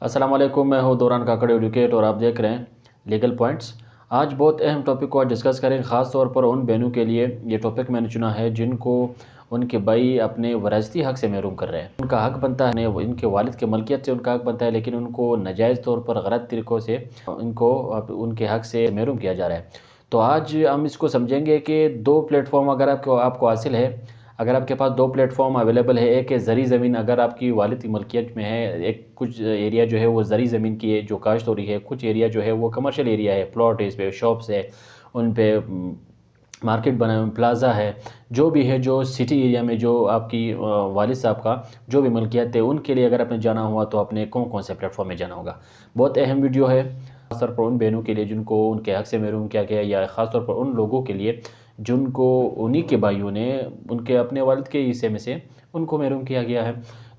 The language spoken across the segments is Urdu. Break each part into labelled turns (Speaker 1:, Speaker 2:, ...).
Speaker 1: السلام علیکم، میں ہوں دوران کاکڑ ایڈوکیٹ اور آپ دیکھ رہے ہیں لیگل پوائنٹس۔ آج بہت اہم ٹاپک کو ڈسکس کریں، خاص طور پر ان بہنوں کے لیے یہ ٹاپک میں نے چنا ہے جن کو ان کے بھائی اپنے وراثتی حق سے محروم کر رہے ہیں۔ ان کا حق بنتا ہے، ان کے والد کے ملکیت سے ان کا حق بنتا ہے، لیکن ان کو ناجائز طور پر غلط طریقوں سے ان کے حق سے محروم کیا جا رہا ہے۔ تو آج ہم اس کو سمجھیں گے کہ دو پلیٹ فارم اگر آپ کو حاصل ہے، اگر آپ کے پاس دو پلیٹ فارم اویلیبل ہے، ایک ہے زرعی زمین، اگر آپ کی والد کی ملکیت میں ہے، ایک کچھ ایریا جو ہے وہ زرعی زمین کی ہے جو کاشت ہو رہی ہے، کچھ ایریا جو ہے وہ کمرشل ایریا ہے، پلاٹ ہے، اس پہ شاپس ہے، ان پہ مارکیٹ بنا ہے، پلازا ہے، جو بھی ہے، جو سٹی ایریا میں جو آپ کی والد صاحب کا جو بھی ملکیت ہے، ان کے لیے اگر آپ نے جانا ہوا تو آپ نے کون سے پلیٹ فارم میں جانا ہوگا۔ بہت اہم ویڈیو ہے، خاص طور پر ان بہنوں کے لیے جن کو ان کے حق سے محروم کیا گیا، یا خاص طور پر ان لوگوں کے لیے جن کو انہی کے بھائیوں نے ان کے اپنے والد کے حصے میں سے ان کو محروم کیا گیا ہے۔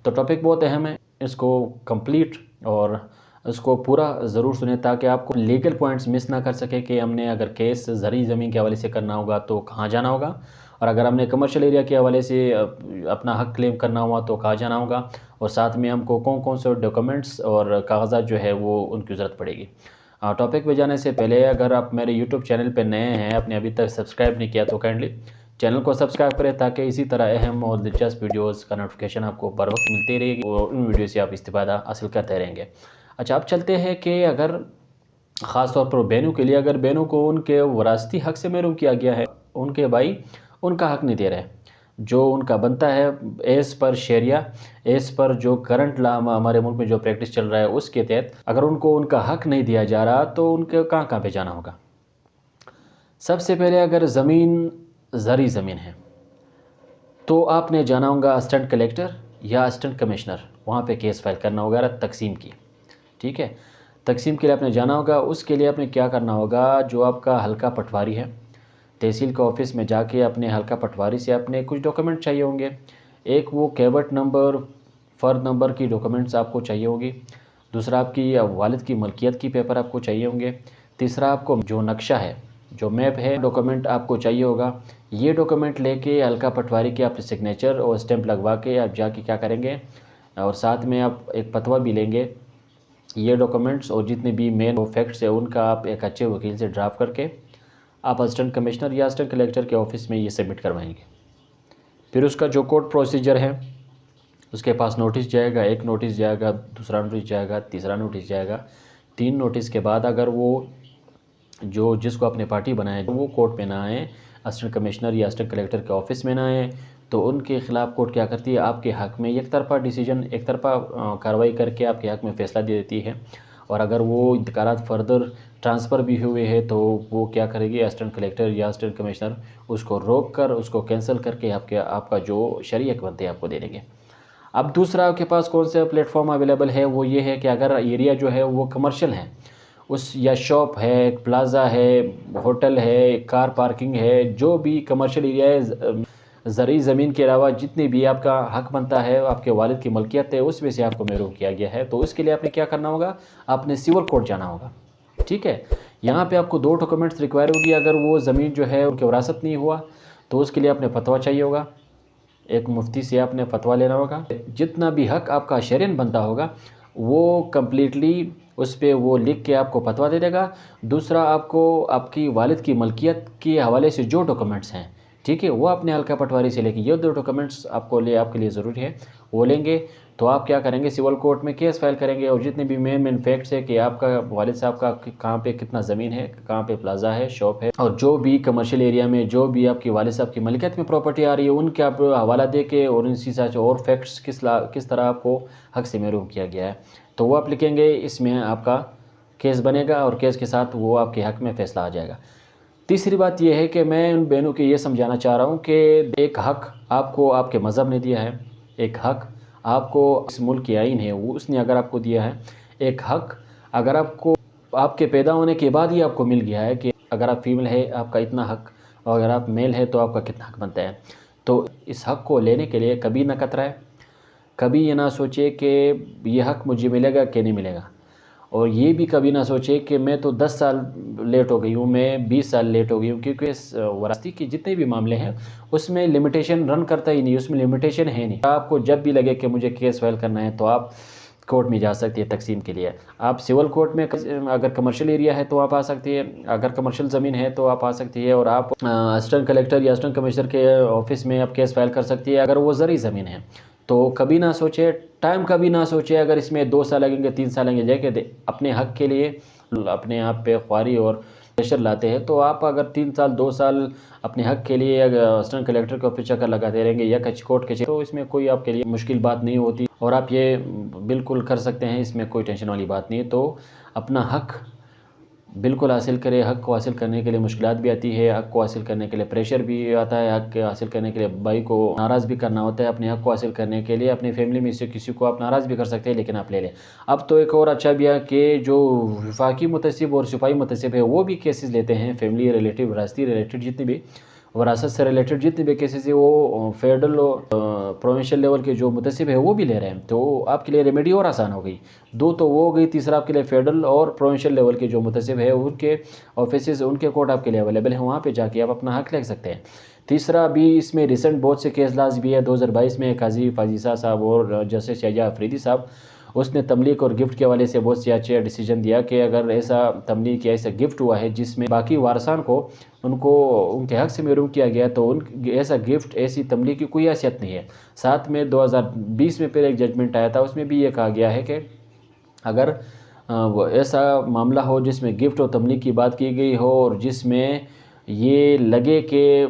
Speaker 1: تو ٹاپک بہت اہم ہے، اس کو کمپلیٹ اور اس کو پورا ضرور سنیں تاکہ آپ کو لیگل پوائنٹس مس نہ کر سکے کہ ہم نے اگر کیس زرعی زمین کے حوالے سے کرنا ہوگا تو کہاں جانا ہوگا، اور اگر ہم نے کمرشل ایریا کے حوالے سے اپنا حق کلیم کرنا ہوا تو کہاں جانا ہوگا، اور ساتھ میں ہم کو کون سے ڈاکومنٹس اور کاغذات جو ہے وہ ان کی ضرورت پڑے گی۔ ٹاپک پہ جانے سے پہلے اگر آپ میرے یوٹیوب چینل پہ نئے ہیں، آپ نے ابھی تک سبسکرائب نہیں کیا تو کائنڈلی چینل کو سبسکرائب کریں تاکہ اسی طرح اہم اور دلچسپ ویڈیوز کا نوٹیفیکیشن آپ کو بر وقت ملتی رہے گی اور ان ویڈیو سے آپ استفادہ حاصل کرتے رہیں گے۔ اچھا، اب چلتے ہیں کہ اگر خاص طور پر بہنوں کے لیے، اگر بہنوں کو ان کے وراثتی حق سے محروم کیا گیا ہے، ان کے بھائی ان کا حق نہیں دے رہے جو ان کا بنتا ہے ایز پر شریعہ، ایز پر جو کرنٹ لا ہمارے ملک میں جو پریکٹس چل رہا ہے اس کے تحت اگر ان کو ان کا حق نہیں دیا جا رہا تو ان کے کہاں پہ جانا ہوگا۔ سب سے پہلے اگر زمین زرعی زمین ہے تو آپ نے جانا ہوگا اسسٹنٹ کلیکٹر یا اسسٹنٹ کمشنر، وہاں پہ کیس فائل کرنا ہوگا تقسیم کی، ٹھیک ہے۔ تقسیم کے لیے آپ نے جانا ہوگا، اس کے لیے آپ نے کیا کرنا ہوگا، جو آپ کا حلقہ پٹواری ہے، تحصیل کا آفس میں جا کے اپنے حلقہ پٹواری سے اپنے کچھ ڈاکومنٹ چاہیے ہوں گے۔ ایک وہ کیبٹ نمبر، فرد نمبر کی ڈاکومنٹس آپ کو چاہیے ہوگی، دوسرا آپ کی والد کی ملکیت کی پیپر آپ کو چاہیے ہوں گے، تیسرا آپ کو جو نقشہ ہے، جو میپ ہے، ڈاکومنٹ آپ کو چاہیے ہوگا۔ یہ ڈاکومنٹ لے کے حلقہ پٹواری کے آپ سگنیچر اور اسٹیمپ لگوا کے آپ جا کے کیا کریں گے، اور ساتھ میں آپ ایک فتویٰ بھی لیں گے۔ یہ ڈاکومنٹس اور جتنے بھی مین فیکٹس ہیں ان کا آپ ایک اچھے وکیل سے ڈرافٹ کر کے آپ اسسٹنٹ کمشنر یا اسسٹنٹ کلیکٹر کے آفس میں یہ سبمٹ کروائیں گے۔ پھر اس کا جو کورٹ پروسیجر ہے، اس کے پاس نوٹس جائے گا، ایک نوٹس جائے گا، دوسرا نوٹس جائے گا، تیسرا نوٹس جائے گا۔ 3 نوٹس کے بعد اگر وہ جس کو اپنے پارٹی بنائے وہ کورٹ میں نہ آئیں، اسسٹنٹ کمشنر یا اسسٹنٹ کلیکٹر کے آفس میں نہ آئیں، تو ان کے خلاف کورٹ کیا کرتی ہے، آپ کے حق میں ایک طرفہ ڈیسیجن، ایک طرفہ کارروائی کر کے آپ کے حق میں فیصلہ دے دیتی ہے۔ اور اگر وہ انتقالات فردر ٹرانسفر بھی ہوئے ہیں تو وہ کیا کرے گی، اسسٹنٹ کلیکٹر یا اسسٹنٹ کمشنر اس کو روک کر، اس کو کینسل کر کے آپ کا جو شرعی حق بنتے ہیں آپ کو دے دیں گے۔ اب دوسرا آپ کے پاس کون سے پلیٹ فارم اویلیبل ہے، وہ یہ ہے کہ اگر ایریا جو ہے وہ کمرشل ہے، یا شاپ ہے، پلازا ہے، ہوٹل ہے، کار پارکنگ ہے، جو بھی کمرشل ایریا ہے، زرعی زمین کے علاوہ جتنے بھی آپ کا حق بنتا ہے، آپ کے والد کی ملکیت ہے، اس میں سے آپ کو محروم کیا گیا ہے، تو اس کے لیے آپ نے کیا کرنا ہوگا، آپ نے سول کورٹ جانا ہوگا، ٹھیک ہے۔ یہاں پہ آپ کو 2 ڈاکومنٹس ریکوائر ہوگی، اگر وہ زمین جو ہے ان کی وراثت نہیں ہوا تو اس کے لیے آپ نے فتویٰ چاہیے ہوگا، ایک مفتی سے آپ نے فتویٰ لینا ہوگا۔ جتنا بھی حق آپ کا شرعاً بنتا ہوگا وہ کمپلیٹلی اس پہ وہ لکھ کے آپ کو فتویٰ دے دے گا۔ دوسرا آپ کو آپ کی والد کی ملکیت کے حوالے سے جو ڈاکومنٹس ہیں، ٹھیک ہے، وہ اپنے حلقہ پٹواری سے لے کے یہ 2 ڈاکومنٹس آپ کے لیے ضروری ہے، وہ لیں گے تو آپ کیا کریں گے، سول کورٹ میں کیس فائل کریں گے، اور جتنے بھی مین فیکٹس ہے کہ آپ کا والد صاحب کا کہاں پہ کتنا زمین ہے، کہاں پہ پلازا ہے، شاپ ہے، اور جو بھی کمرشل ایریا میں جو بھی آپ کی والد صاحب کی ملکیت میں پراپرٹی آ رہی ہے ان کے آپ حوالہ دے کے، اور اسی ساتھ اور فیکٹس کس طرح آپ کو حق سے محروم کیا گیا ہے تو وہ آپ لکھیں گے، اس میں آپ کا کیس بنے گا اور کیس کے ساتھ وہ آپ کے حق میں فیصلہ آ جائے گا۔ تیسری بات یہ ہے کہ میں ان بہنوں کو یہ سمجھانا چاہ رہا ہوں کہ ایک حق آپ کو آپ کے مذہب نے دیا ہے، ایک حق آپ کو اس ملک کی آئین ہے وہ اس نے اگر آپ کو دیا ہے، ایک حق اگر آپ کو آپ کے پیدا ہونے کے بعد ہی آپ کو مل گیا ہے کہ اگر آپ فیمیل ہے آپ کا اتنا حق، اور اگر آپ میل ہے تو آپ کا کتنا حق بنتا ہے، تو اس حق کو لینے کے لیے کبھی نہ کترائے، کبھی یہ نہ سوچے کہ یہ حق مجھے ملے گا کہ نہیں ملے گا، اور یہ بھی کبھی نہ سوچے کہ میں تو 10 سال لیٹ ہو گئی ہوں، میں 20 سال لیٹ ہو گئی ہوں، کیونکہ اس وراثتی کے جتنے بھی معاملے ہیں اس میں لمیٹیشن رن کرتا ہی نہیں، اس میں لمیٹیشن ہے نہیں۔ آپ کو جب بھی لگے کہ مجھے کیس فائل کرنا ہے تو آپ کورٹ میں جا سکتی ہے تقسیم کے لیے۔ آپ سول کورٹ میں اگر کمرشل ایریا ہے تو آپ آ سکتی ہے، اگر کمرشل زمین ہے تو آپ آ سکتی ہے، اور آپ اسسٹنٹ کلیکٹر یا اسسٹنٹ کمشنر کے آفس میں آپ کیس فائل کر سکتی ہے۔ اگر وہ زرعی زمین ہے تو کبھی نہ سوچے، ٹائم کبھی نہ سوچے، اگر اس میں 2 سال لگیں گے 3 سال لگیں گے، جے کہ اپنے حق کے لیے اپنے آپ پہ خواری اور پریشر لاتے ہیں، تو آپ اگر 3 سال 2 سال اپنے حق کے لیے اسسٹنٹ کلیکٹر کے آفس چکر لگاتے رہیں گے یا کورٹ کے، تو اس میں کوئی آپ کے لیے مشکل بات نہیں ہوتی، اور آپ یہ بالکل کر سکتے ہیں، اس میں کوئی ٹینشن والی بات نہیں ہے۔ تو اپنا حق بالکل حاصل کرے۔ حق کو حاصل کرنے کے لیے مشکلات بھی آتی ہے، حق کو حاصل کرنے کے لیے پریشر بھی آتا ہے، حق حاصل کرنے کے لیے بھائی کو ناراض بھی کرنا ہوتا ہے۔ اپنے حق کو حاصل کرنے کے لیے اپنی فیملی میں سے کسی کو آپ ناراض بھی کر سکتے ہیں، لیکن آپ لے لیں۔ اب تو ایک اور اچھا بھی ہے کہ جو وفاقی متعصب اور صوبائی متعصب ہے وہ بھی کیسز لیتے ہیں، فیملی ریلیٹیو، وراثتی ریلیٹڈ جتنی بھی وراثت سے ریلیٹڈ جتنے بھی کیسز ہیں وہ فیڈرل اور پروونشل لیول کے جو متعصب ہے وہ بھی لے رہے ہیں، تو آپ کے لیے ریمیڈی اور آسان ہو گئی۔ 2 تو وہ ہو گئی، تیسرا آپ کے لیے فیڈرل اور پروونشل لیول کے جو متعصب ہے ان کے آفیسز، ان کے کورٹ آپ کے لیے اویلیبل ہیں، وہاں پہ جا کے آپ اپنا حق لے سکتے ہیں۔ تیسرا بھی اس میں ریسنٹ بہت سے کیس لاز بھی ہے۔ 2022 میں قاضی فاضیسہ صاحب اور جسٹس شہجہاں افریدی صاحب، اس نے تملیک اور گفٹ کے حوالے سے بہت سے اچھے ڈیسیجن دیا کہ اگر ایسا تملیک یا ایسا گفٹ ہوا ہے جس میں باقی وارثان کو ان کے حق سے محروم کیا گیا، تو ایسا گفٹ، ایسی تملیک کی کوئی حیثیت نہیں ہے۔ ساتھ میں 2020 میں پھر ایک ججمنٹ آیا تھا، اس میں بھی یہ کہا گیا ہے کہ اگر ایسا معاملہ ہو جس میں گفٹ اور تملیک کی بات کی گئی ہو اور جس میں یہ لگے کہ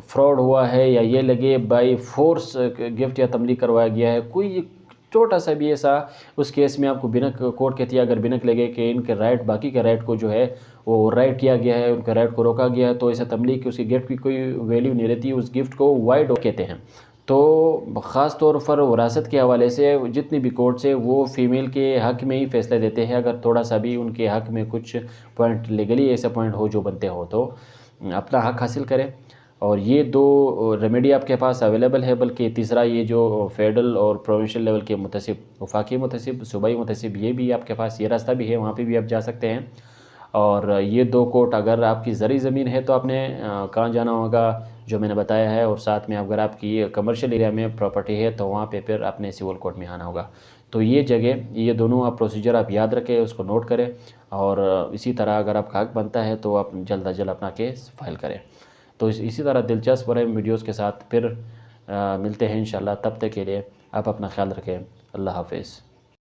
Speaker 1: فراڈ ہوا ہے یا یہ لگے بائی فورس گفٹ یا تملیک کروایا گیا ہے، کوئی چھوٹا سا بھی ایسا، اس کیس میں آپ کو بنک کورٹ کہتی ہے، اگر بنک لگے کہ ان کے رائٹ، باقی کے رائٹ کو جو ہے وہ رائٹ کیا گیا ہے، ان کے رائٹ کو روکا گیا ہے، تو ایسا تملیک اس کی گفٹ کی کوئی ویلیو نہیں رہتی، اس گفٹ کو وائڈ کہتے ہیں۔ تو خاص طور پر وراثت کے حوالے سے جتنی بھی کورٹس ہے وہ فیمیل کے حق میں ہی فیصلہ دیتے ہیں، اگر تھوڑا سا بھی ان کے حق میں کچھ پوائنٹ لیگلی ایسا پوائنٹ ہو جو بنتے ہو تو اپنا حق حاصل کریں۔ اور یہ 2 ریمیڈی آپ کے پاس اویلیبل ہے، بلکہ تیسرا یہ جو فیڈرل اور پروونشل لیول کے متعصب، وفاقی متعصب، صوبائی متعصب، یہ بھی آپ کے پاس یہ راستہ بھی ہے، وہاں پہ بھی آپ جا سکتے ہیں۔ اور یہ 2 کورٹ، اگر آپ کی زرعی زمین ہے تو آپ نے کہاں جانا ہوگا جو میں نے بتایا ہے، اور ساتھ میں اگر آپ کی کمرشل ایریا میں پراپرٹی ہے تو وہاں پہ پھر اپنے سول کورٹ میں آنا ہوگا۔ تو یہ جگہ، یہ دونوں آپ پروسیجر آپ یاد رکھیں، اس کو نوٹ کریں، اور اسی طرح اگر آپ کا حق بنتا ہے تو آپ جلد از جلد اپنا کیس فائل کریں۔ تو اسی طرح دلچسپ رہے ویڈیوز کے ساتھ پھر ملتے ہیں انشاءاللہ، تب تک کے لیے آپ اپنا خیال رکھیں۔ اللہ حافظ۔